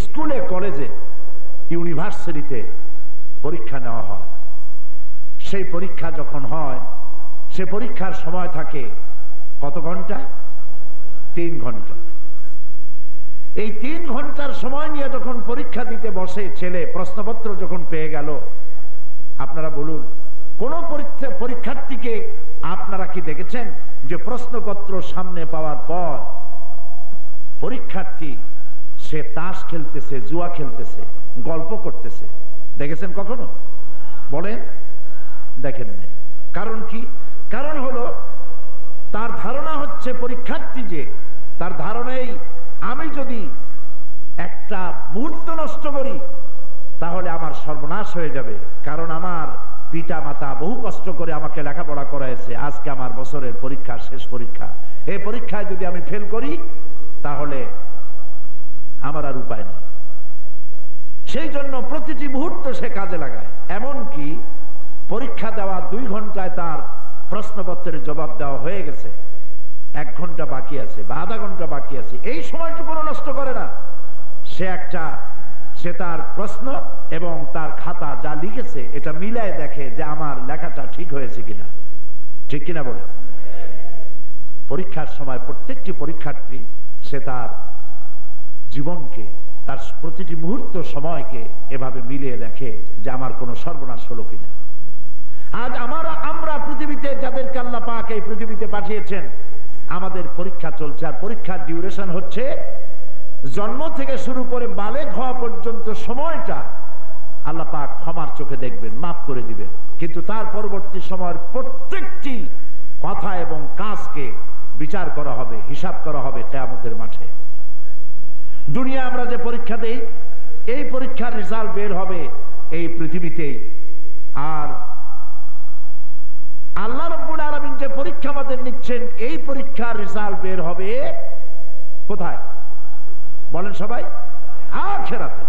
স্কুলে, কলেজে, ইউনিভার্সিটিতে পরীক্ষা নেওয়া হয়। সেই পরীক্ষা যখন হয়, সে পরীক্ষার সময় থাকে কত ঘন্টা? 3 ঘন্টা। এই 3 ঘন্টার সময় নিয়ে যখন পরীক্ষা দিতে বসে ছেলে, প্রশ্নপত্র যখন পেয়ে গেল, আপনারা বলুন, কোন পরীক্ষার্থীকে আপনারা কি দেখেছেন যে প্রশ্নপত্র সামনে পাওয়ার পর পরীক্ষার্থী সে তাস খেলতেছে, জুয়া খেলতেছে, গল্প করতেছে? দেখেছেন কখনো? বলেন, দেখেন না। কারণ কি? কারণ হলো তার ধারণা হচ্ছে, পরীক্ষার্থী যে, তার ধারণাই আমি যদি একটা মুহূর্ত নষ্ট করি তাহলে আমার সর্বনাশ হয়ে যাবে। কারণ আমার পিতা মাতা বহু কষ্ট করে আমাকে লেখাপড়া করাইছে, আজকে আমার বছরের পরীক্ষা, শেষ পরীক্ষা, এই পরীক্ষায় যদি আমি ফেল করি তাহলে আমার আর উপায় নেই। সেই জন্য প্রতিটি মুহূর্ত সে কাজে লাগায়। এমনকি পরীক্ষা দেওয়া 2 ঘন্টায় তার প্রশ্নপত্রের জবাব দেওয়া হয়ে গেছে, 1 ঘন্টা বাকি আছে বা আধা ঘন্টা বাকি আছে, এই সময়টুকু নষ্ট করে না। সে তার প্রশ্ন এবং তার খাতা যা লিখেছে এটা মিলায় দেখে যে আমার লেখাটা ঠিক হয়েছে কিনা। ঠিক কিনা বলে? পরীক্ষার সময় প্রত্যেকটি পরীক্ষার্থী সে তার জীবনকে, তার প্রতিটি মুহূর্ত সময়কে এভাবে মিলিয়ে দেখে যে আমার কোনো সর্বনাশ হলো কিনা। আজ আমরা পৃথিবীতে যাদেরকে আল্লাহ পাক এই পৃথিবীতে পাঠিয়েছেন, আমাদের পরীক্ষা চলছে। আর পরীক্ষার ডিউরেশন হচ্ছে জন্ম থেকে শুরু করে বালেগ হওয়া পর্যন্ত সময়টা আল্লাহ পাক ক্ষমার চোখে দেখবেন, মাফ করে দিবেন। কিন্তু তার পরবর্তী সময়ের প্রত্যেকটি কথা এবং কাজকে বিচার করা হবে, হিসাব করা হবে কিয়ামতের মাঠে। দুনিয়া আমরা যে পরীক্ষা দেই, এই পরীক্ষার রেজাল্ট বের হবে এই পৃথিবীতেই। আর আল্লাহ রাব্বুল আলামিন যে পরীক্ষা আমাদের নিচ্ছেন, এই পরীক্ষার রেজাল্ট বের হবে কোথায়? বলেন সবাই, আখিরাতে।